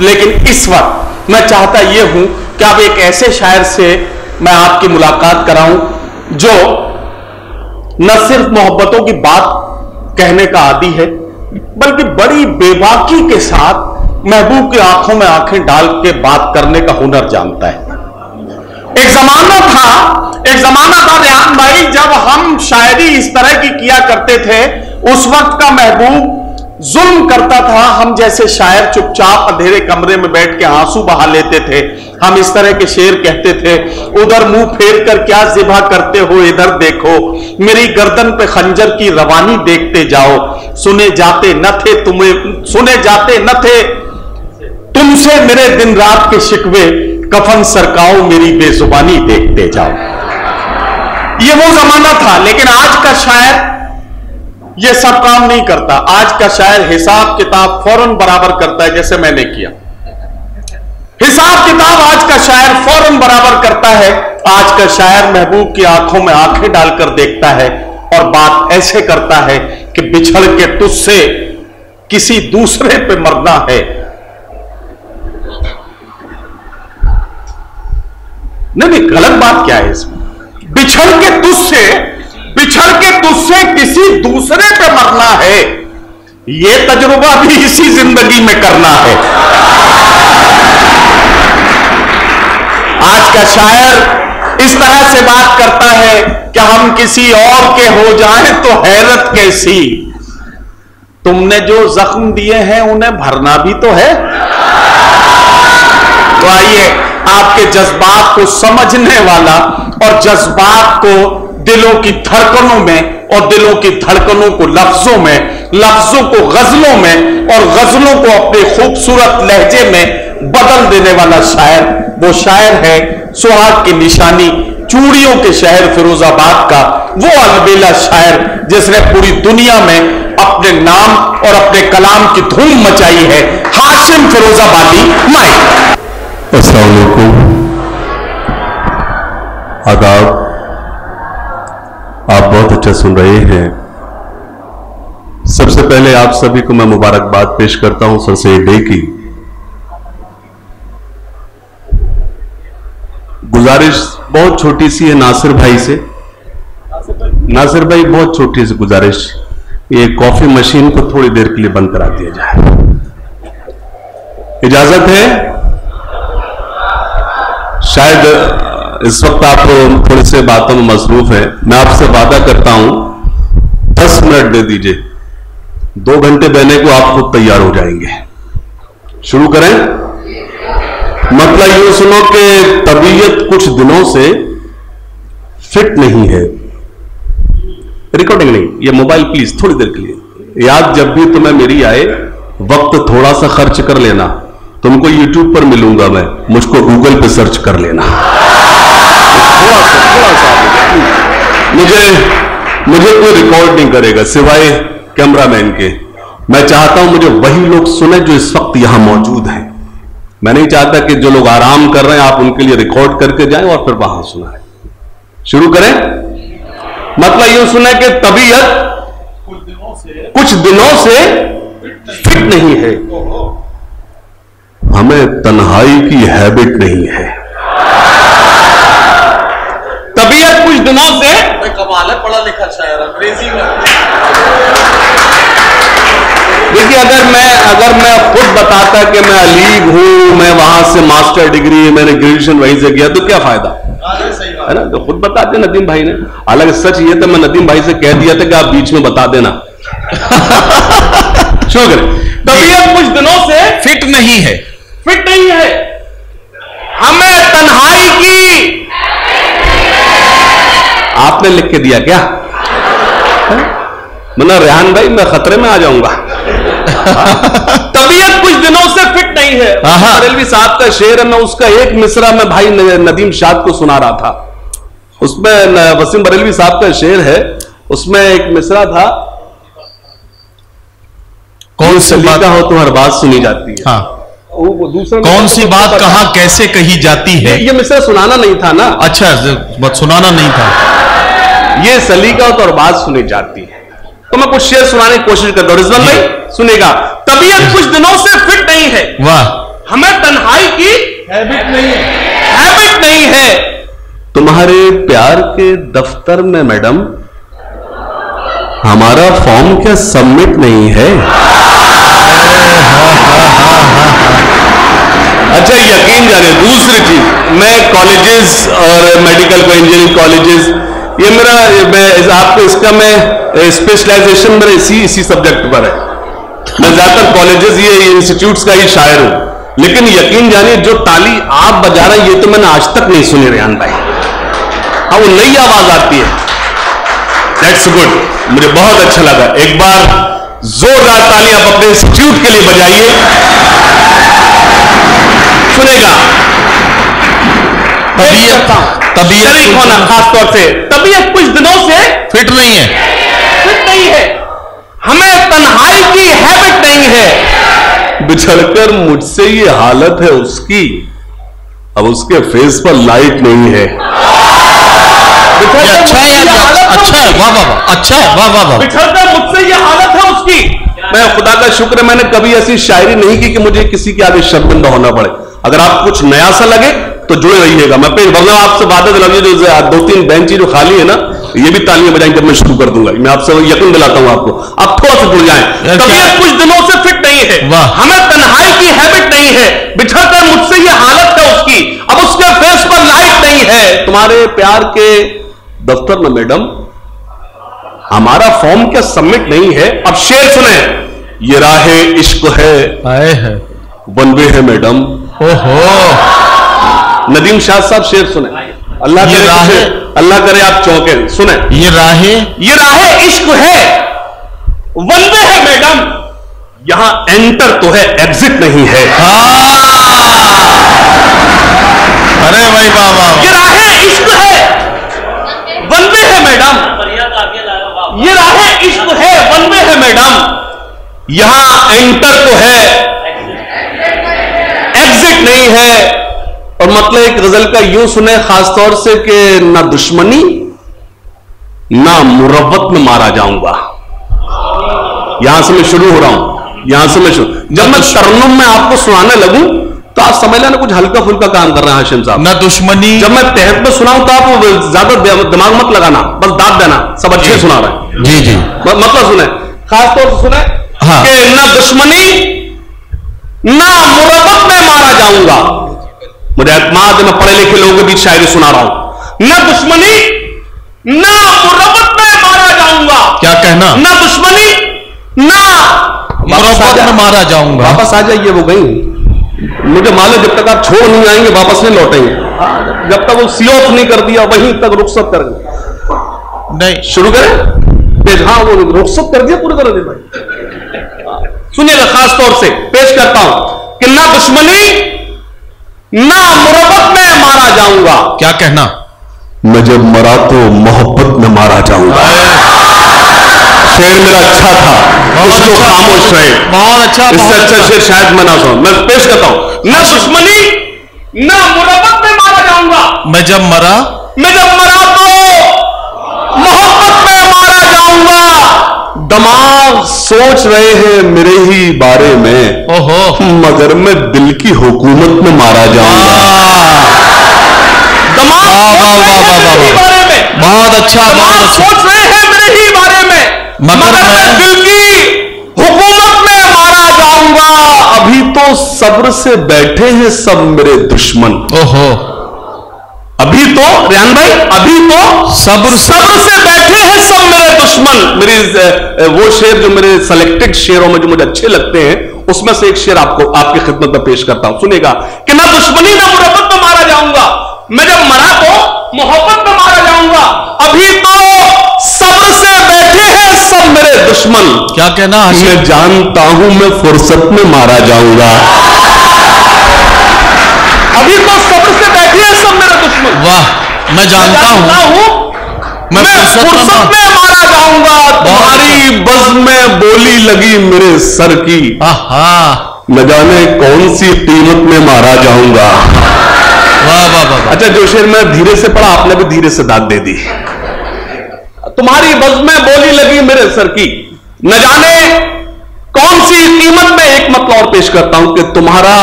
लेकिन इस वक्त मैं चाहता यह हूं कि अब एक ऐसे शायर से मैं आपकी मुलाकात कराऊं जो न सिर्फ मोहब्बतों की बात कहने का आदी है, बल्कि बड़ी बेबाकी के साथ महबूब की आंखों में आंखें डाल के बात करने का हुनर जानता है। एक जमाना था रेहान भाई, जब हम शायरी इस तरह की किया करते थे। उस वक्त का महबूब जुल्म करता था, हम जैसे शायर चुपचाप अंधेरे कमरे में बैठ के आंसू बहा लेते थे। हम इस तरह के शेर कहते थे, उधर मुंह फेर कर क्या ज़िबा करते हो, इधर देखो, मेरी गर्दन पे खंजर की रवानी देखते जाओ, सुने जाते न थे तुमसे मेरे दिन रात के शिकवे, कफन सरकाओ मेरी बेजुबानी देखते जाओ। ये वो जमाना था। लेकिन आज का शायर ये सब काम नहीं करता। आज का शायर हिसाब किताब फौरन बराबर करता है, जैसे मैंने किया। हिसाब किताब आज का शायर फौरन बराबर करता है। आज का शायर महबूब की आंखों में आंखें डालकर देखता है और बात ऐसे करता है कि बिछड़ के तुझसे किसी दूसरे पे मरना है। नहीं, गलत बात क्या है इसमें? बिछड़ के तुझसे किसी दूसरे पे मरना है, यह तजुर्बा भी इसी जिंदगी में करना है। आज का शायर इस तरह से बात करता है कि हम किसी और के हो जाएं तो हैरत कैसी, तुमने जो जख्म दिए हैं उन्हें भरना भी तो है। तो आइए आपके जज्बात को समझने वाला और जज्बात को दिलों की धड़कनों में और दिलों की धड़कनों को लफ्जों में, लफ्जों को गजलों में और गजलों को अपने खूबसूरत लहजे में बदल देने वाला शायर, वो शायर है सुहाग की निशानी, चूड़ियों के शहर फिरोजाबाद का वो अलबेला शायर जिसने पूरी दुनिया में अपने नाम और अपने कलाम की धूम मचाई है, हाशिम फिरोजाबादी माइक। अस्सलाम वालेकुम, आदाब। आप बहुत अच्छा सुन रहे हैं। सबसे पहले आप सभी को मैं मुबारकबाद पेश करता हूं सनसेट डे की। गुजारिश बहुत छोटी सी है नासिर भाई से। नासिर भाई, बहुत छोटी सी गुजारिश, ये कॉफी मशीन को थोड़ी देर के लिए बंद करा दिया जाए, इजाजत है? शायद इस वक्त आप थोड़ी से बातों में मसरूफ हैं। मैं आपसे वादा करता हूं 10 मिनट दे दीजिए, 2 घंटे बहने को आप खुद तैयार हो जाएंगे। शुरू करें? मतलब यूं सुनो कि तबीयत कुछ दिनों से फिट नहीं है। रिकॉर्डिंग नहीं, ये मोबाइल प्लीज थोड़ी देर के लिए याद, जब भी तुम्हें मेरी आए वक्त थोड़ा सा खर्च कर लेना। तुमको यूट्यूब पर मिलूंगा मैं, मुझको गूगल पे सर्च कर लेना। थोड़ा सा मुझे कोई रिकॉर्ड नहीं करेगा सिवाय कैमरामैन के। मैं चाहता हूं मुझे वही लोग सुने जो इस वक्त यहां मौजूद हैं। मैं नहीं चाहता कि जो लोग आराम कर रहे हैं आप उनके लिए रिकॉर्ड करके जाएं और फिर वहां सुनाएं। शुरू करें? मतलब यूं सुने कि तबीयत कुछ दिनों से फिट नहीं है, हमें तन्हाई की हैबिट नहीं है। तबीयत कुछ दिनों से, कमाल है, पढ़ा लिखा शायर, अंग्रेजी में। देखिए, अगर मैं खुद बताता कि मैं अलीग हूं, मैं वहां से मास्टर डिग्री, मैंने ग्रेजुएशन वहीं से किया, तो क्या फायदा है ना? तो खुद बताते नदीम भाई ने। हालांकि सच ये था, मैं नदीम भाई से कह दिया था कि आप बीच में बता देना। शुरू करें। तबीयत कुछ दिनों से फिट नहीं है, हमें तन्हाई की, आपने लिख के दिया क्या? मतलब रेहान भाई मैं खतरे में आ जाऊंगा। तबीयत कुछ दिनों से फिट नहीं है। बरेलवी साहब का शेर है, मैं उसका एक मिसरा में भाई नदीम शाद को सुना रहा था। उसमें वसीम बरेलवी साहब का शेर है, उसमें एक मिसरा था, कौन सी बात हो तो हर बात सुनी जाती है। हाँ। वो दूसरा कौन सी बात कहां कैसे कही जाती है। ये मिसरा सुनाना नहीं था ना? अच्छा, सुनाना नहीं था। ये सलीका तो और बात सुनी जाती है। तो मैं कुछ शेर सुनाने की कोशिश करता हूं। रिजवान भाई सुनेगा। तबीयत कुछ दिनों से फिट नहीं है, वाह, हमें तन्हाई की हैबिट नहीं है। हैबिट नहीं है। तुम्हारे प्यार के दफ्तर में मैडम हमारा फॉर्म क्या सबमिट नहीं है? अच्छा, यकीन जाने दूसरी चीज, मैं कॉलेजेस और मेडिकल को इंजीनियरिंग कॉलेजेस, ये मेरा मैं आपको इसका मैं स्पेशलाइजेशन मेरा इसी सब्जेक्ट पर है। मैं ज्यादातर कॉलेजेस ये इंस्टीट्यूट्स का ही शायर हूं, लेकिन यकीन जानिए जो ताली आप बजा रहे हैं ये तो मैंने आज तक नहीं सुनी रेहान भाई। हाँ, वो नई आवाज आती है। दैट्स गुड, मुझे बहुत अच्छा लगा। एक बार जोरदार ताली आप अपने इंस्टीट्यूट के लिए बजाइए। सुनेगा तबीयत होना, खासतौर से तबीयत कुछ दिनों से फिट नहीं है। फिट नहीं है। हमें तन्हाई की हैबिट नहीं है। बिछड़कर मुझसे ये हालत है उसकी, अब उसके फेस पर लाइट नहीं है। अच्छा है यार, अच्छा है, वाह वाह वाह, अच्छा है, वाह वाह वाह। बिछड़कर मुझसे ये हालत है उसकी। मैं खुदा का शुक्र है मैंने कभी ऐसी शायरी नहीं की कि मुझे किसी के आगे शर्मिंदा होना पड़े। अगर आप कुछ नया सा लगे तो जुड़े रहिएगा। मैं पेश वरना आपसे वादा दिलाऊंगी, जो 2-3 बेंची जो खाली है ना, ये भी तालियां बजाएंगे जब मैं शुरू कर दूंगा। मैं आपसे यकीन दिलाता हूं आपको, आप थोड़ा सा जुड़ जाएं। तबीयत कुछ दिनों से फिट नहीं है। हमें तन्हाई की हैबिट नहीं है। बिछड़कर मुझसे ये हालत है उसकी, अब उसके फेस पर लाइट नहीं है। तुम्हारे प्यार के दफ्तर में मैडम हमारा फॉर्म क्या सबमिट नहीं है? अब शेर सुने, ये राहे इश्क है वन वे है मैडम। ओहो, नदीम शाह साहब शेर सुने। अल्लाह करे आप चौंके। सुने, ये राहे इश्क है वन वे है मैडम। यहां एंटर तो है, एग्जिट नहीं है। अरे भाई वाह वाह। ये राहे इश्क है वन वे है मैडम। ये राहे इश्क है वन वे है मैडम। यहां एंटर तो है, एग्जिट नहीं है। और मतलब एक गजल का यूं सुने खासतौर से कि ना दुश्मनी ना मुरब्बत में मारा जाऊंगा। यहां से मैं शुरू हो रहा हूं, यहां से मैं शुरू। जब मैं तरन्नुम में आपको सुनाने लगूं तो आप समझ लेना कुछ हल्का फुल्का काम कर रहे हैं हाशिम साहब। ना दुश्मनी, जब मैं तहत में सुनाऊं तो आप ज्यादा दिमाग मत लगाना, बस दाद देना, सब अच्छे सुना रहे हैं। जी जी, मतलब सुने, खासतौर से सुने कि ना दुश्मनी ना मुरब्बत में मारा जाऊंगा। मुझे एतमाद है, मैं पढ़े लिखे लोगों के बीच शायरी सुना रहा हूं। ना दुश्मनी ना मुरब्बत में मारा जाऊंगा। क्या कहना? ना दुश्मनी ना मुरब्बत में मारा जाऊंगा। वापस आ जाइए, वो गई। मुझे मालूम जब तक आप छोड़ नहीं आएंगे वापस नहीं लौटेंगे। जब तक वो सियोफ नहीं कर दिया वहीं तक रुखसत कर गए। नहीं, शुरू करें। हाँ, वो रुखसत कर दिया पूरी तरह से भाई। सुनिएगा, खास तौर से पेश करता हूं कि ना दुश्मनी ना मुरब्बत में मारा जाऊंगा। क्या कहना? मैं जब मरा तो मोहब्बत में मारा जाऊंगा। शेर मेरा अच्छा था, उसको खामोश रहे। बहुत अच्छा, इससे अच्छा शेर शायद मैं ना सुनाऊं। मैं पेश करता हूं, ना दुश्मनी ना मुरब्बत में मारा जाऊंगा। मैं जब मरा तो मोहब्बत में मारा जाऊंगा। दिमाग सोच रहे हैं मेरे ही बारे में, ओहो, मगर मैं दिल की हुकूमत में मारा जाऊंगा। दिमाग बारे में बहुत अच्छा, बहुत अच्छा। सोच रहे हैं मेरे ही बारे में, मगर मैं दिल की हुकूमत में मारा जाऊंगा। अभी तो सब्र से बैठे हैं सब मेरे दुश्मन। ओहो, अभी तो रेहान भाई, अभी तो सब्र से बैठे हैं सब मेरे दुश्मन। मेरी वो शेर जो मेरे सेलेक्टेड शेरों में जो मुझे अच्छे लगते हैं, उसमें से एक शेर आपको आपकी खिदमत में पेश करता हूं। सुनेगा कि ना दुश्मनी ना मुरब्बत में मारा जाऊंगा। मैं जब मरा तो मोहब्बत में मारा जाऊंगा। अभी तो सब्र से बैठे हैं सब मेरे दुश्मन। क्या कहना? मैं जानता हूं मैं फुर्सत में मारा जाऊंगा। अभी तो सब्र से बैठे हैं सब मेरे दुश्मन। वाह, मैं जानता हूं मैं फुर्सत में मारा जाऊंगा। तुम्हारी बज़्म में बोली लगी मेरे सर की, न जाने कौन सी कीमत में मारा जाऊंगा। वाह वाह वाह। अच्छा, जो शेर मैं धीरे से पढ़ा आपने भी धीरे से दाद दे दी। तुम्हारी बज़्म में बोली लगी मेरे सर की, न जाने कौन सी कीमत में। एक मतलब और पेश करता हूं कि तुम्हारा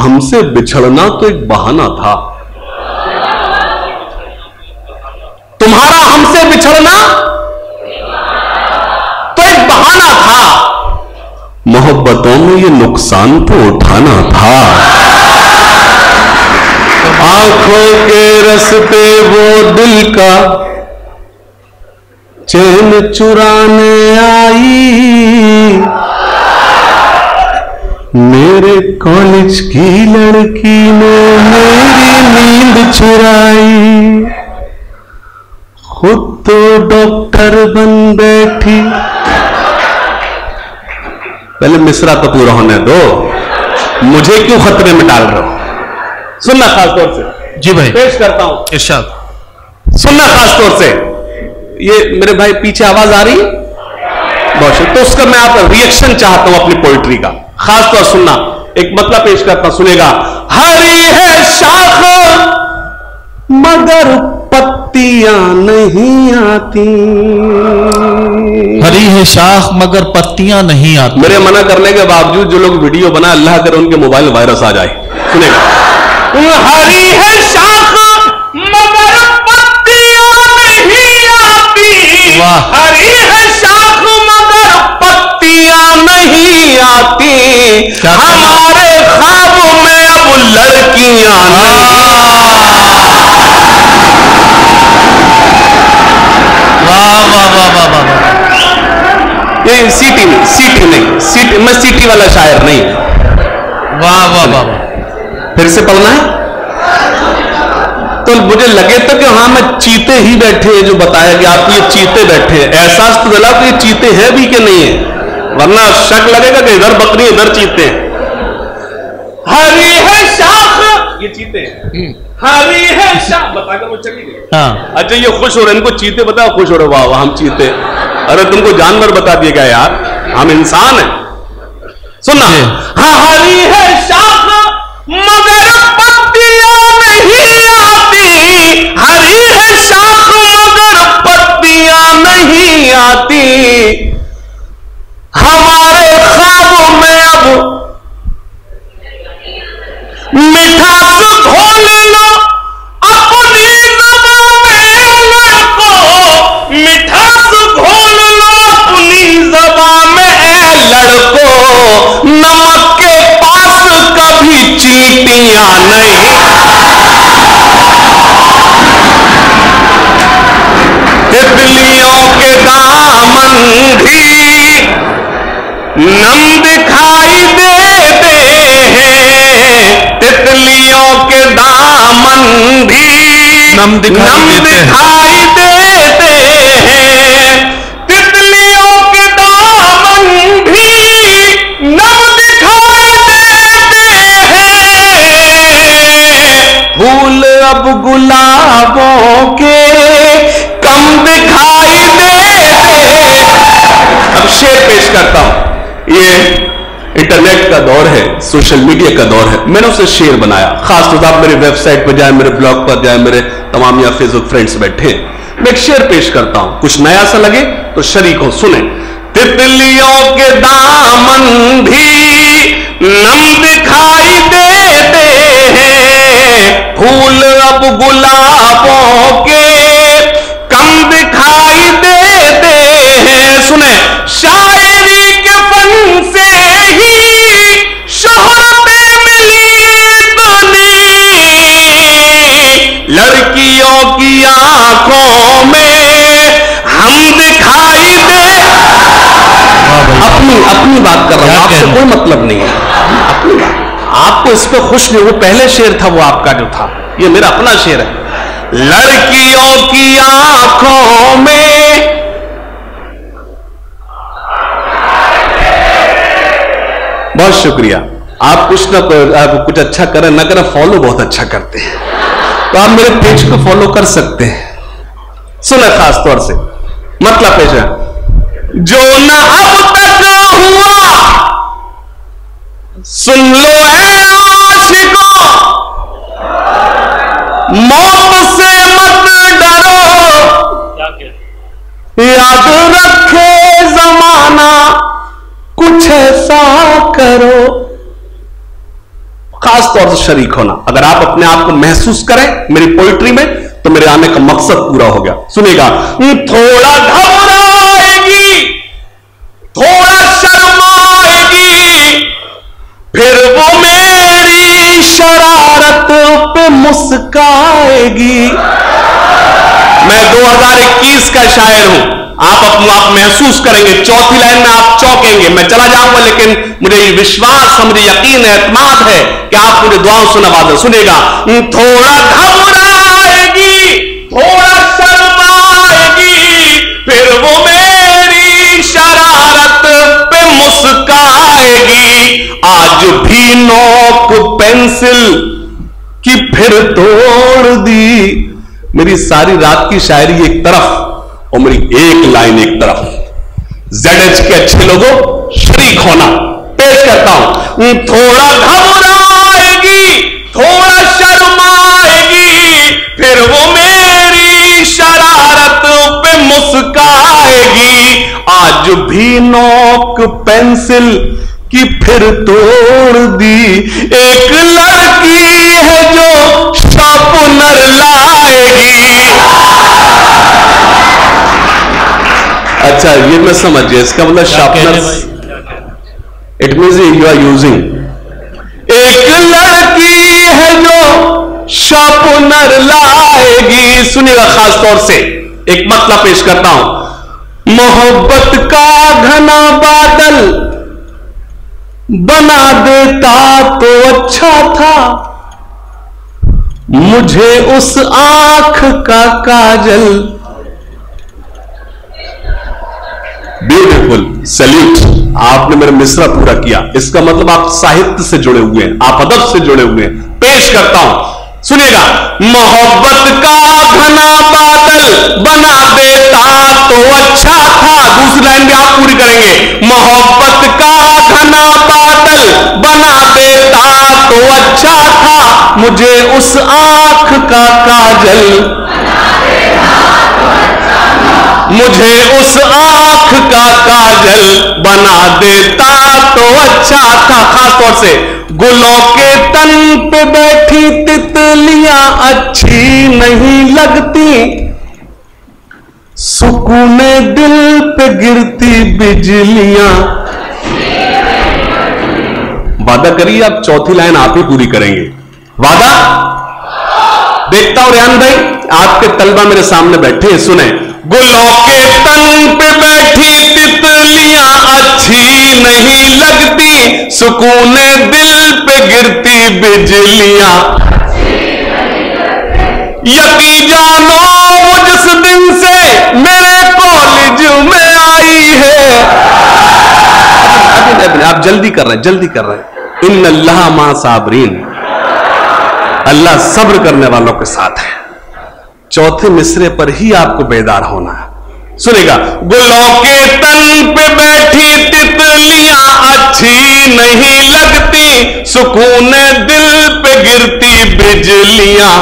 हमसे बिछड़ना तो एक बहाना था। तुम्हारा हमसे बिछड़ना तो एक बहाना था। मोहब्बतों में ये नुकसान तो उठाना था। आंखों के रस्ते वो दिल का चैन चुराने आई, मेरे कॉलेज की लड़की ने मेरी नींद चुराई, खुद तो डॉक्टर बन बैठी। पहले मिसरा तो पूरा होने दो, मुझे क्यों खतरे में डाल रहे हो? सुनना खास तौर से। जी भाई, पेश करता हूं इरशाद। सुनना खास तौर से। ये मेरे भाई पीछे आवाज आ रही है बहुत, तो उसका मैं आप रिएक्शन चाहता हूं अपनी पोइट्री का। खास तौर सुनना, एक मतलब पेश करता हूं, सुनेगा। हरी है शाख मगर पत्तियां नहीं आती। हरी है शाख मगर पत्तियां नहीं आती। मेरे मना करने के बावजूद जो लोग वीडियो बना, अल्लाह करे उनके मोबाइल वायरस आ जाए। सुनेगा। हरी है शाख मगर पत्तियां नहीं आती। वाह। हरी है शाख मगर पत्तियां नहीं आती। हमारे ख्वाब में अब लड़कियां नहीं। वाह वाह वाह वाह वाह। ये सीटी नहीं, मैं सीटी वाला शायर नहीं। वाह वाह वाह। फिर से पढ़ना है तो मुझे लगे तो कि हाँ मैं चीते ही बैठे हैं, जो बताया कि आप ये चीते बैठे हैं, एहसास तो दिला कि ये चीते हैं भी कि नहीं है, वरना शक लगेगा कि इधर बकरी इधर चीते हैं। हरी है शाख, ये चीते हैं। हरी है शाख बताकर वो चली गई। हाँ, अच्छा ये खुश हो रहे, इनको चीते बताओ, खुश हो रहे, वाह वाह हम चीते। अरे तुमको जानवर बता दिया गया यार, हम इंसान हैं। सुनना। हाँ, हरी है शाख मगर पत्तियां नहीं आती। हरी है शाख मगर पत्तियां नहीं आती। हमारे ख्वाब में अब मिठास घोल लो अपनी ज़बान में लड़को। मिठास घोल लो अपनी ज़बान में लड़को। नमक के पास कभी चींटियां नहीं। तितलियों के दामन भी नम दिखाई देते हैं। तितलियों के दामन भी नम दिखाई देते हैं। तितलियों के दामन भी नम दिखाई देते हैं। फूल अब गुलाबों के कम दिखाई देते। अब शेर पेश करता हूं। ये इंटरनेट का दौर है, सोशल मीडिया का दौर है, मैंने उसे शेर बनाया। खासतौर से आप मेरी वेबसाइट पर जाए, मेरे ब्लॉग पर जाए, मेरे तमाम या फेसबुक फ्रेंड्स बैठे हैं, मैं एक शेर पेश करता हूं, कुछ नया सा लगे तो शरीक हो, सुने। तितलियों के दामन भी नम दिखाई देते हैं। फूल अब गुलाबों के कम दिखाई देते हैं। सुने। शायरी के फन से ही शोहरतें मिली इतनी। लड़कियों की आंखों में हम दिखाई दे। अपनी बात कर रहा हूं, आपसे कोई मतलब नहीं है। अपनी बात, आपको इस पे खुश नहीं, वो पहले शेर था वो आपका जो था, ये मेरा अपना शेर है। लड़कियों की आंखों में बहुत शुक्रिया। आप कुछ ना आप कुछ अच्छा करें ना करें, फॉलो बहुत अच्छा करते हैं, तो आप मेरे पेज को फॉलो कर सकते हैं। सुना खास तौर से मतलब पेश है। जो ना अब तक हुआ सुन लो है आशिकों, मौत से मत डरो, याद रखे जमाना कुछ ऐसा करो। खास तौर से शरीक होना। अगर आप अपने आप को महसूस करें मेरी पोइट्री में तो मेरे आने का मकसद पूरा हो गया। सुनिएगा, थोड़ा घबराएगी, थोड़ा शर्माएगी, फिर वो मेरी शरारत पे मुस्काएगी। मैं 2021 का शायर हूं, आप महसूस करेंगे। चौथी लाइन में आप चौंकेंगे। मैं चला जाऊंगा लेकिन मुझे विश्वास, मुझे यकीन है, एतमाद है कि आप मुझे दुआओं से नवाजें। सुनेगा, थोड़ा घबराएगी, थोड़ा शर्माएगी, फिर वो मेरी शरारत पे मुस्काएगी। आज भी नोक पेंसिल की फिर तोड़ दी। मेरी सारी रात की शायरी एक तरफ और मेरी एक लाइन एक तरफ। ZH के अच्छे लोगों, शरीक होना। पेश करता हूं, थोड़ा घबराएगी, थोड़ा शर्माएगी, फिर वो मेरी शरारत पे मुस्काएगी। आज भी नोक पेंसिल की फिर तोड़ दी। एक लड़की है जो शार्पनर लाएगी। अच्छा, ये मैं समझ गया, इसका मतलब sharpener, it means you are using. एक लड़की है जो शार्पनर लाएगी। सुनिएगा, खास तौर से एक मतलब पेश करता हूं। मोहब्बत का घना बादल बना देता तो अच्छा था, मुझे उस आंख का काजल। ब्यूटीफुल, सैल्यूट, आपने मेरा मिसरा पूरा किया। इसका मतलब आप साहित्य से जुड़े हुए हैं, आप अदब से जुड़े हुए हैं। पेश करता हूं, सुनिएगा। मोहब्बत का घना बादल बना देता तो अच्छा था। दूसरी लाइन भी आप पूरी करेंगे। मोहब्बत का घना बादल बना देता तो अच्छा था, मुझे उस आंख का काजल, मुझे उस आंख का काजल बना देता तो अच्छा था। खास तौर से गुलों के तन पे बैठी तितलियां अच्छी नहीं लगती, सुकूने दिल पे गिरती बिजलियां। वादा करिए आप चौथी लाइन आप ही पूरी करेंगे। वादा? देखता हूं रेहान भाई, आपके तलबा मेरे सामने बैठे हैं, सुने। गुलों के तन पे बैठी तितलियां अच्छी नहीं लगती, सुकूने दिल पे गिरती बिजलियां। यकीन जानो वो जिस दिन से मेरे कॉलेज में आई है। आप जल्दी कर रहे हैं, जल्दी कर रहे हैं। इन्नल्लाह मा साबरीन, अल्लाह सब्र करने वालों के साथ है। चौथे मिसरे पर ही आपको बेदार होना है। सुनेगा, गुलों के तन पे बैठी तितलियां अच्छी नहीं लगती, सुकून दिल पे गिरती बिजलियां।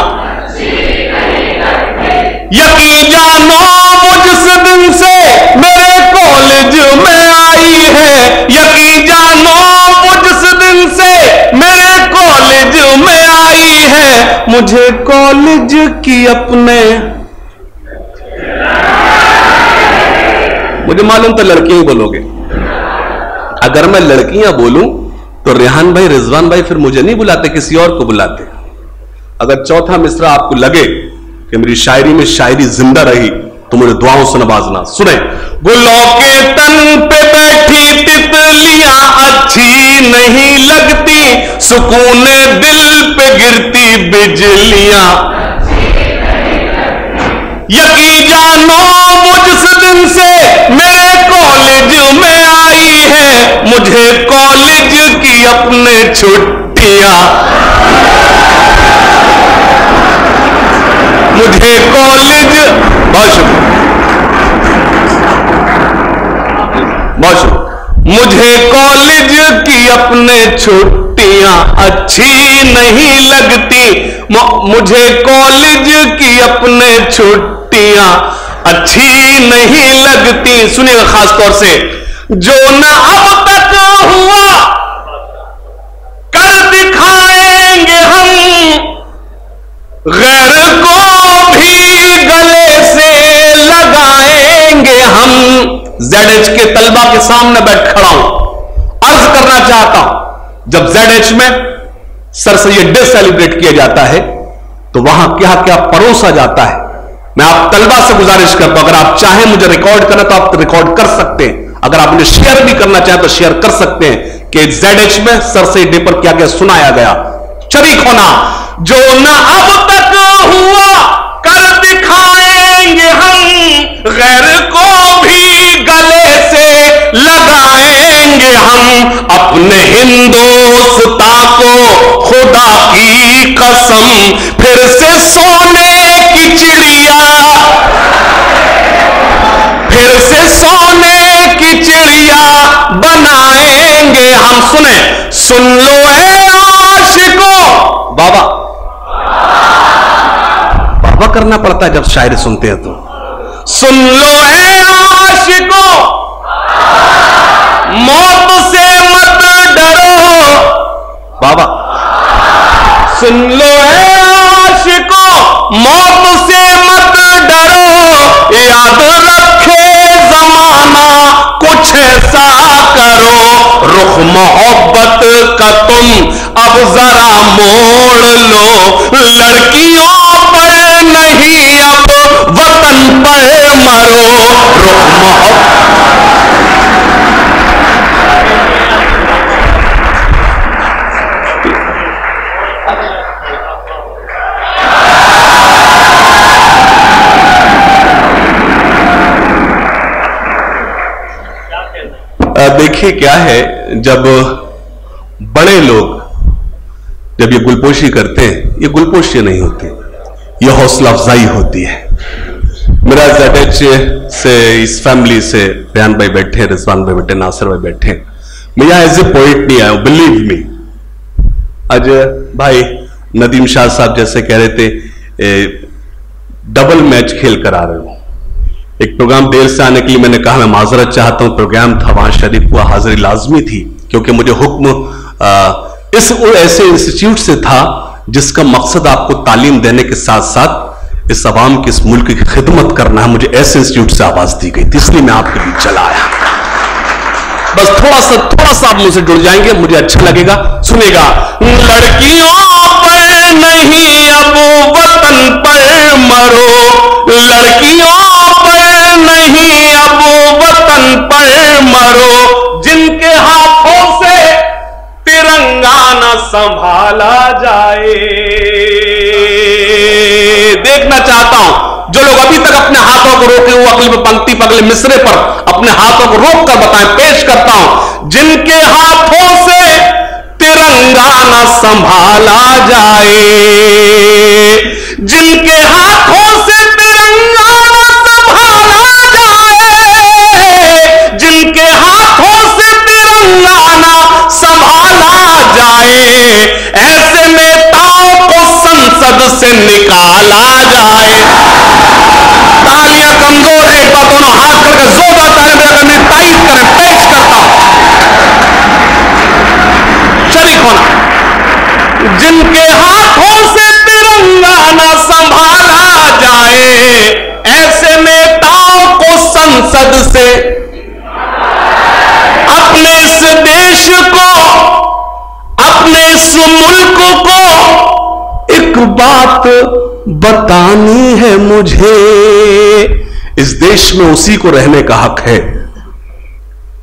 यकीन जानो वो जिस दिन से मेरे कॉलेज में आई है, यकीन जानो वो जिस दिन से मेरे कॉलेज में आई है, मुझे कॉलेज की अपने, मुझे मालूम तो लड़कियां ही बोलोगे। अगर मैं लड़कियां बोलूं तो रेहान भाई, रिजवान भाई फिर मुझे नहीं बुलाते, किसी और को बुलाते। अगर चौथा मिसरा आपको लगे कि मेरी शायरी में शायरी जिंदा रही तो मुझे दुआओं से नवाजना। सुने, गुलों के तन पे बैठी तितलियां अच्छी नहीं लगती, सुकून दिल पे गिरती बिजलियां। यकीन जानो वो जिस दिन से मेरे कॉलेज में आई है, मुझे कॉलेज की अपने छुट्टियां, मुझे कॉलेज, मुझे कॉलेज की अपने छुट्टियां अच्छी नहीं लगती, मुझे कॉलेज की अपने छुट्टियां अच्छी नहीं लगती। सुनिएगा खास तौर से, जो न अब तक हुआ कर दिखाए ZH के तलबा के सामने बैठ खड़ा हूं, अर्ज करना चाहता हूं, जब ZH में सर सैयद डे सेलिब्रेट किया जाता है तो वहां क्या क्या परोसा जाता है। मैं आप तलबा से गुजारिश करता हूं, अगर आप चाहें मुझे रिकॉर्ड करना तो आप रिकॉर्ड कर सकते हैं, अगर आप मुझे शेयर भी करना चाहें तो शेयर कर सकते हैं कि ZH में सर सैयद डे पर क्या क्या सुनाया गया। शरीक होना जो न अब तक हुआ कर दिखाएंगे हम, गैर को भी गले से लगाएंगे हम, अपने हिंदुस्तां को खुदा की कसम फिर से सोने की चिड़िया, फिर से सोने की चिड़िया बनाएंगे हम। सुन लो ए आशिको, बाबा बाबा करना पड़ता है जब शायरी सुनते हैं तो। सुन लो ए आशिको, मौत से मत डरो, बाबा सुन लो ए आशिको, मौत से मत डरो, याद रखे जमाना कुछ ऐसा करो, रुख मोहब्बत का तुम अब जरा मोड़ लो, लड़कियों पर नहीं अब वतन पर मरो, रुख मोहब्बत। देखिए क्या है, जब बड़े लोग जब ये गुलपोशी करते हैं, ये गुलपोशी नहीं होती, ये हौसला अफजाई होती है। मेरा ZH से इस फैमिली से बयान भाई बैठे, रिजवान भाई बैठे, नासिर भाई बैठे, मैं यहां एज ए पोइट नहीं आया हूं, बिलीव मी। आज भाई नदीम शाह साहब जैसे कह रहे थे डबल मैच खेल कर आ रहे हो, एक प्रोग्राम देर से आने के लिए मैंने कहा मैं माजरत चाहता हूं, प्रोग्राम था वहां शरीफ हुआ, हाजिरी लाजमी थी, क्योंकि मुझे हुक्म इस ऐसे इंस्टीट्यूट से था जिसका मकसद आपको तालीम देने के साथ साथ इस अवाम के, इस मुल्क की खिदमत करना है। मुझे ऐसे इंस्टीट्यूट से आवाज दी गई थी, इसलिए मैं आपके बीच चला आया। बस थोड़ा सा आप मुझसे जुड़ जाएंगे, मुझे अच्छा लगेगा। सुनेगा, लड़कियों पर नहीं अब वतन पर मरो, लड़कियों पर नहीं अब वतन पर मरो, जिनके हाथों से तिरंगा न संभाला जाए। देखना चाहता हूं जो लोग अभी तक अपने हाथों को रोके हुए अगले पंक्ति पर, अगले मिसरे पर अपने हाथों को रोक कर बताएं। पेश करता हूं, जिनके हाथों से तिरंगा न संभाला जाए, जिनके हाथों से तिरंगा न संभाला जाए, जिनके हाथों से तिरंगा न संभाला जाए, ऐसे नेताओं को संसद से निकाला जाए। तालियां कमजोर है, एक बार दोनों हाथ करके जोरदार तालियां करने तारीफ करें। पेश करता हूं, शरीक होना, जिनके हाथों से तिरंगा न संभाला जाए, ऐसे नेताओं को संसद से, अपने इस देश को, अपने इस मुल्क को एक बात बतानी है मुझे। इस देश में उसी को रहने का हक है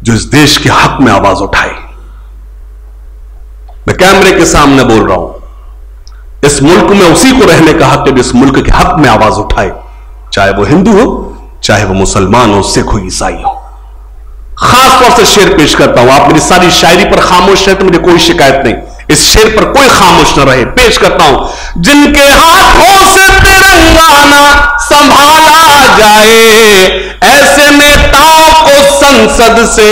जो इस देश के हक में आवाज उठाए। मैं कैमरे के सामने बोल रहा हूं, इस मुल्क में उसी को रहने का हक है जो इस मुल्क के हक में आवाज उठाए, चाहे वो हिंदू हो, चाहे वो मुसलमान हो, सिख हो, ईसाई हो। खास तौर से शेर पेश करता हूं, आप मेरी सारी शायरी पर खामोश रहे तो मुझे कोई शिकायत नहीं, इस शेर पर कोई खामोश न रहे। पेश करता हूं, जिनके हाथों से तिरंगा न संभाला जाए, ऐसे नेताओं को संसद से,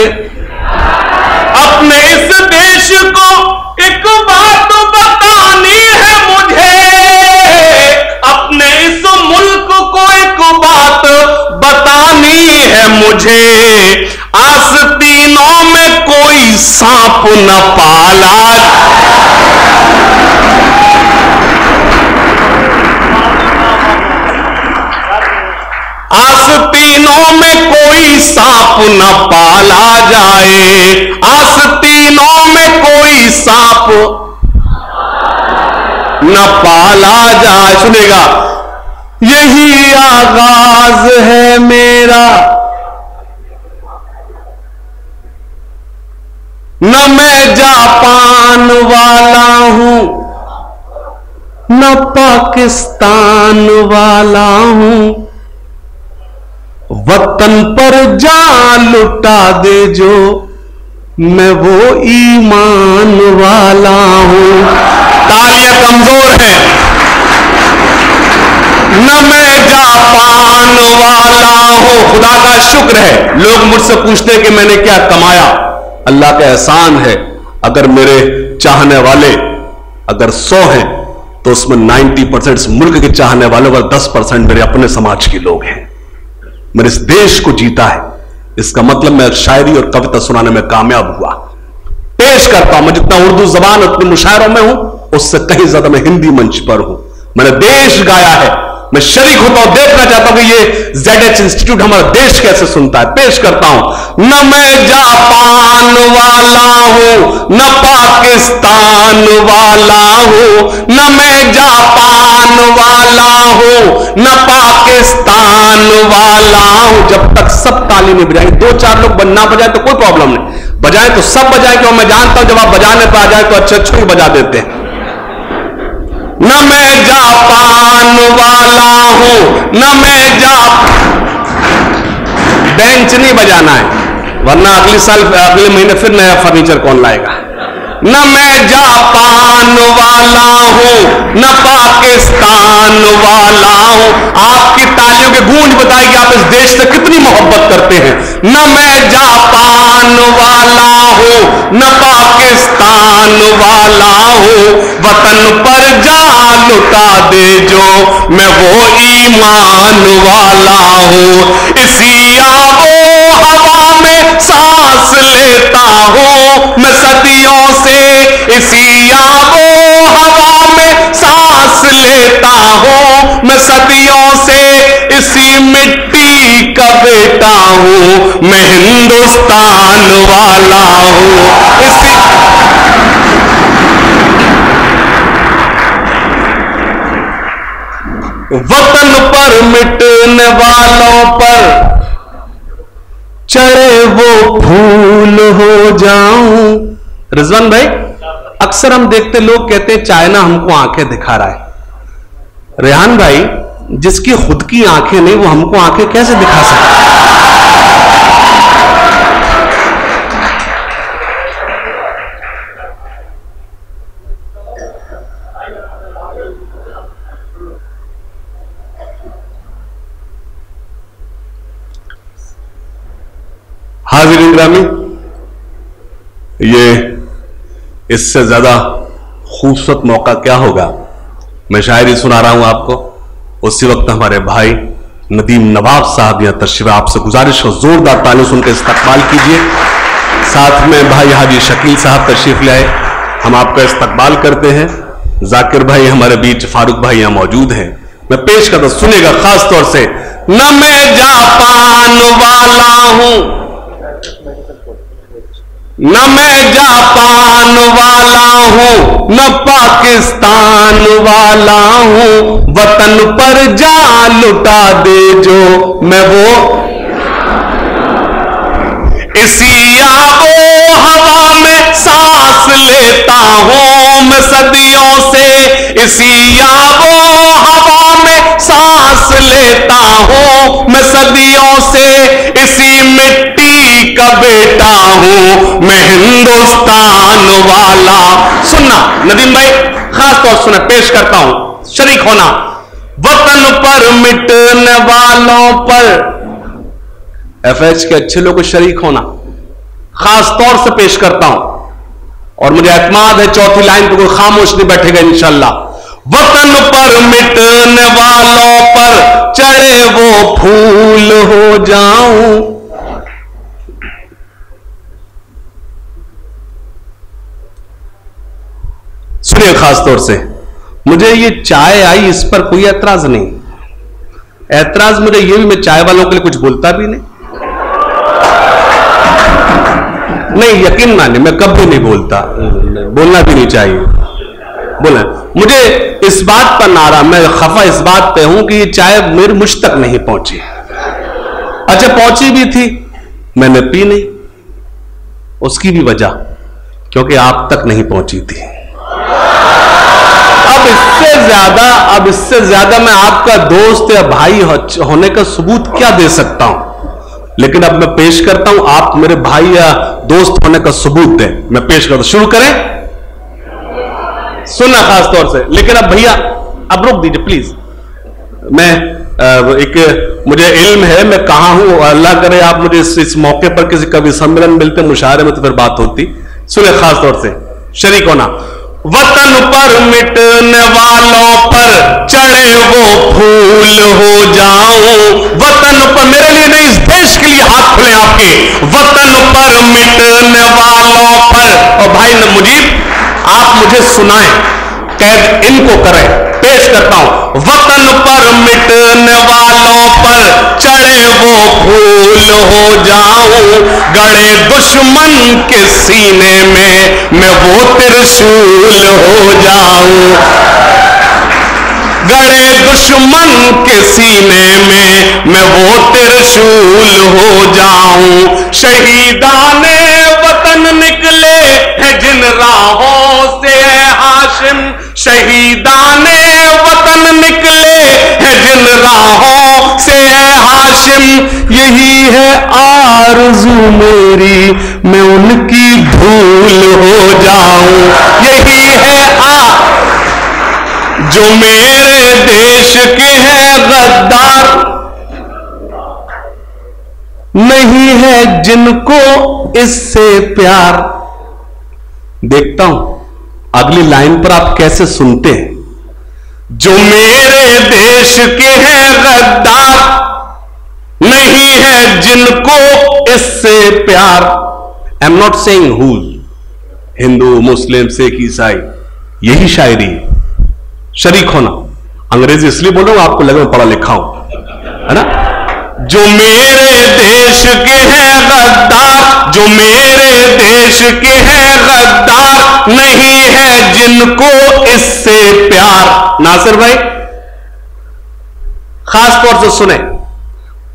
अपने इस देश को एक बात बतानी है मुझे, अपने इस मुल्क को एक बात बतानी है मुझे। आस्तीनों में कोई सांप न पाला, आस्तीनों में कोई सांप न पाला जाए, आस्तीनों में कोई सांप न पाला जाए। सुनेगा, यही आगाज है मेरा, न मैं जापान वाला हूं न पाकिस्तान वाला हूं, वतन पर जान लुटा दे जो, मैं वो ईमान वाला हूं। तालियां कमजोर है। न मैं जापान वाला हूं। खुदा का शुक्र है, लोग मुझसे पूछते हैं कि मैंने क्या कमाया। अल्लाह का एहसान है, अगर मेरे चाहने वाले अगर 100 हैं तो उसमें 90% इस मुल्क के चाहने वालों का 10% मेरे अपने समाज के लोग हैं। मैंने इस देश को जीता है, इसका मतलब मैं शायरी और कविता सुनाने में कामयाब हुआ। पेश करता हूं, मैं जितना उर्दू जबान अपने मुशायरों में हूं उससे कहीं ज्यादा मैं हिंदी मंच पर हूं। मैंने देश गाया है, मैं शरीक होता हूं, देखना चाहता हूं कि ये ZH इंस्टीट्यूट हमारा देश कैसे सुनता है। पेश करता हूं, न मैं जापान वाला हूं न पाकिस्तान वाला हूं, न मैं जापान वाला हूं न पाकिस्तान वाला हूं। जब तक सब ताली नहीं बजाएंगे, 2-4 लोग ना बजाए तो कोई प्रॉब्लम नहीं, बजाए तो सब बजाए, क्यों मैं जानता हूं जब आप बजाने पर आ जाए तो अच्छे ही बजा देते हैं। न मैं जापान वाला हूं न मैं बेंच नहीं बजाना है, वरना अगले साल अगले महीने फिर नया फर्नीचर कौन लाएगा। न मैं जापान वाला हूं न पाकिस्तान वाला हूं। आपकी तालियों की गूंज बताएगी आप इस देश से कितनी मोहब्बत करते हैं। न मैं जापान वाला हूं न पाकिस्तान वाला हूं, वतन पर जान लुटा दे जो, मैं वो ईमान वाला हूं। इसी आबो हवा में सांस लेता हूं मैं सदियों से, इसी आबो हवा में सांस लेता हूं मैं सदियों से, इसी मिट्टी का बेटा हूं मैं हिंदुस्तान वाला हूं। इसी वतन पर मिटने वालों पर चढ़े वो फूल हो जाऊं। रिजवान भाई, अक्सर हम देखते लोग कहते हैं चाइना हमको आंखें दिखा रहा है। रेहान भाई, जिसकी खुद की आंखें नहीं वो हमको आंखें कैसे दिखा सकता है? हाजिर ग्रामी, ये इससे ज्यादा खूबसूरत मौका क्या होगा। मैं शायरी सुना रहा हूं आपको, उसी वक्त हमारे भाई नदीम नवाब साहब यहां तशरीफ, आपसे गुजारिश हो जोरदार तालियों से उनका इस्तकबाल कीजिए। साथ में भाई हाजी शकील साहब तशरीफ लाए, हम आपका इस्तकबाल करते हैं। जाकिर भाई हमारे बीच, फारूक भाई यहां मौजूद हैं। मैं पेश करता, सुनेगा खास तौर से। न मैं जापान वाला हूं न मैं जापान वाला हूं न पाकिस्तान वाला हूं, वतन पर जान लुटा दे जो, मैं वो इसी आबो हवा में सांस लेता हूं मैं सदियों से, इसी आबो हवा में सांस लेता हूं मैं सदियों से, इसी मिट्टी का बेटा हूं मैं हिंदुस्तान वाला। सुनना नदीम भाई, खास तौर सुना, पेश करता हूं, शरीक होना। वतन पर मिटने वालों पर, FH के अच्छे लोगों को शरीक होना, खास तौर से पेश करता हूं। और मुझे एतमाद है चौथी लाइन पर कोई खामोश नहीं बैठेगा इंशाअल्लाह। वतन पर मिटने वालों पर चढ़े वो फूल हो जाऊं, सुनिए खास तौर से। मुझे ये चाय आई इस पर कोई ऐतराज नहीं, ऐतराज मुझे ये भी, मैं चाय वालों के लिए कुछ बोलता भी नहीं। नहीं, यकीन माने मैं कभी नहीं बोलता, बोलना भी नहीं चाहिए। बोला मुझे इस बात पर नारा, मैं खफा इस बात पे हूं कि ये चाय मेरे मुझ तक नहीं पहुंची। अच्छा पहुंची भी थी, मैंने पी नहीं, उसकी भी वजह क्योंकि आप तक नहीं पहुंची थी। अब इससे ज्यादा मैं आपका दोस्त या भाई होने का सबूत क्या दे सकता हूं? लेकिन अब मैं पेश करता हूं, आप मेरे भाई या दोस्त होने का सबूत दें, मैं पेश करता हूं। शुरू करें, सुनना खास तौर से। लेकिन अब भैया अब रोक दीजिए प्लीज। मैं मुझे इल्म है मैं कहां हूं, अल्लाह करे आप मुझे इस मौके पर किसी कवि सम्मेलन मिलते, मुशायरे में, तो फिर बात होती। सुने खास तौर से, शरीक होना। वतन पर मिटने वालों पर चढ़े वो फूल हो जाऊं, वतन पर, मेरे लिए नहीं इस देश के लिए हाथ खुले आपके, वतन पर मिटने वालों पर। और भाई न मुजीब आप मुझे सुनाएं, कैद इनको करें, पेश करता हूं। वतन पर मिटने वालों पर चढ़े वो फूल हो जाऊं, गड़े दुश्मन के सीने में मैं वो त्रिशूल हो जाऊं, गड़े दुश्मन के सीने में मैं वो त्रिशूल हो जाऊं। शहीदाने वतन निकले हैं जिन राहों से हाशिम, शहीदाने वतन निकले हैं जिन राहों से हाशिम, यही है आरज़ू मेरी मैं उनकी धूल हो जाऊं, यही है जो मेरे देश के हैं गद्दार, नहीं है जिनको इससे प्यार। देखता हूं अगली लाइन पर आप कैसे सुनते हैं। जो मेरे देश के हैं गद्दार, नहीं है जिनको इससे प्यार। I am not saying who, Hindu Muslim Sikh ईसाई, यही शायरी शरीक होना। अंग्रेजी इसलिए बोल रहा हूं आपको लगे मैं पढ़ा लिखा हूं, है ना। जो मेरे देश के हैं गद्दार, जो मेरे देश के हैं गद्दार, नहीं है जिनको इससे प्यार। नासिर भाई खास तौर से सुने,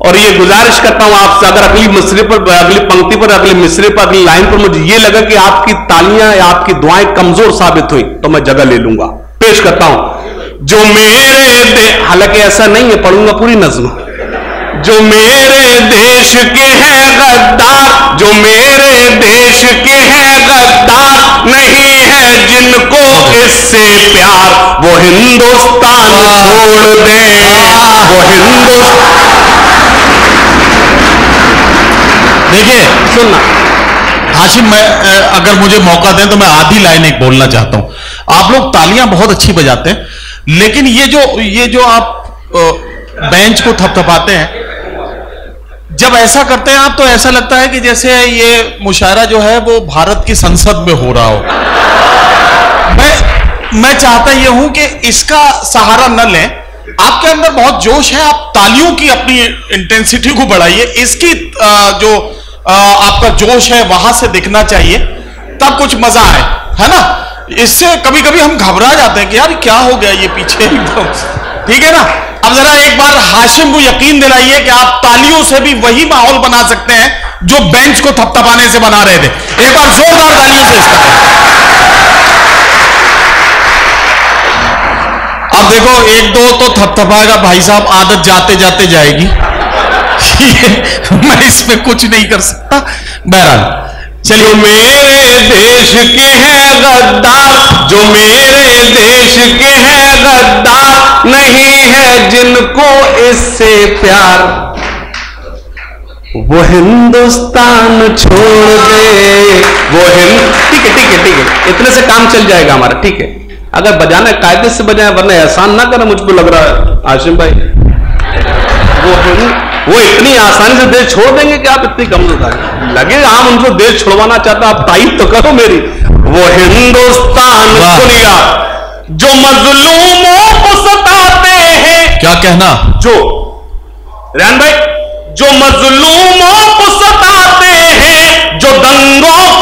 और ये गुजारिश करता हूं आपसे, अगर अगली मिसरे पर, अगली पंक्ति पर, अगले मिसरे पर, अगली लाइन पर मुझे ये लगा कि आपकी तालियां या आपकी दुआएं कमजोर साबित हुई तो मैं जगह ले लूंगा। पेश करता हूं। जो मेरे हालांकि ऐसा नहीं है, पढ़ूंगा पूरी नज्म। जो मेरे देश के हैं गद्दार, जो मेरे देश के हैं गद्दार, नहीं है जिनको इससे प्यार, वो हिंदुस्तान छोड़ दे, वो हिंदुस्तान। देखिए सुनना हाशिम, मैं अगर मुझे मौका दें तो मैं आधी लाइन एक बोलना चाहता हूं। आप लोग तालियां बहुत अच्छी बजाते हैं, लेकिन ये जो आप बेंच को थपथपाते हैं, जब ऐसा करते हैं आप तो ऐसा लगता है कि जैसे ये मुशायरा जो है वो भारत की संसद में हो रहा हो। मैं चाहता ये हूं कि इसका सहारा न लें। आपके अंदर बहुत जोश है, आप तालियों की अपनी इंटेंसिटी को बढ़ाइए, इसकी जो आपका जोश है वहां से दिखना चाहिए, तब कुछ मजा आए, है ना। इससे कभी कभी हम घबरा जाते हैं कि यार क्या हो गया ये पीछे एकदम, ठीक है ना। अब जरा एक बार हाशिम को यकीन दिलाइए कि आप तालियों से भी वही माहौल बना सकते हैं जो बेंच को थपथपाने से बना रहे थे। एक बार जोरदार तालियों से इसका। अब देखो एक दो तो थपथपाएगा भाई साहब, आदत जाते जाते जाएगी। मैं इसमें कुछ नहीं कर सकता। बहरहाल चलिए। मेरे देश के हैं गद्दार, जो मेरे देश के हैं गद्दार, नहीं है जिनको इससे प्यार, वो हिंदुस्तान छोड़ दे, वो ठीक है, इतने से काम चल जाएगा हमारा, ठीक है। अगर बजाना कायदे से बजाए, वरना एहसान ना करना, मुझको लग रहा है हाशिम भाई वो इतनी आसानी से देश छोड़ देंगे कि आप इतनी कमजोर लगे। हम उनको देश छुड़वाना चाहता, आप तारीफ तो करो मेरी। वो हिंदुस्तान सुनिया जो मजलूमों को सताते हैं, क्या कहना, जो रैन भाई, जो मजलूमों को सताते हैं, जो दंगों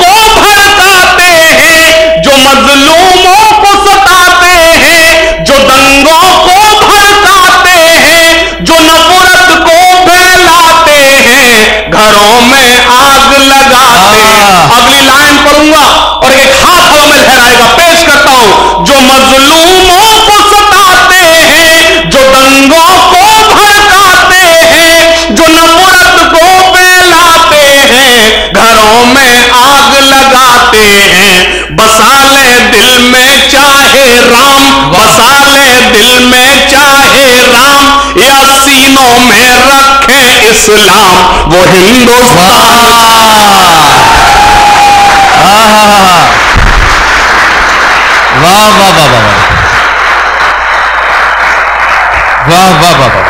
बसा ले दिल में चाहे राम या सीनों में रखे इस्लाम वो हिंदुस्तान। वाह वाह वाह वाह वाह वाह वाह वाह।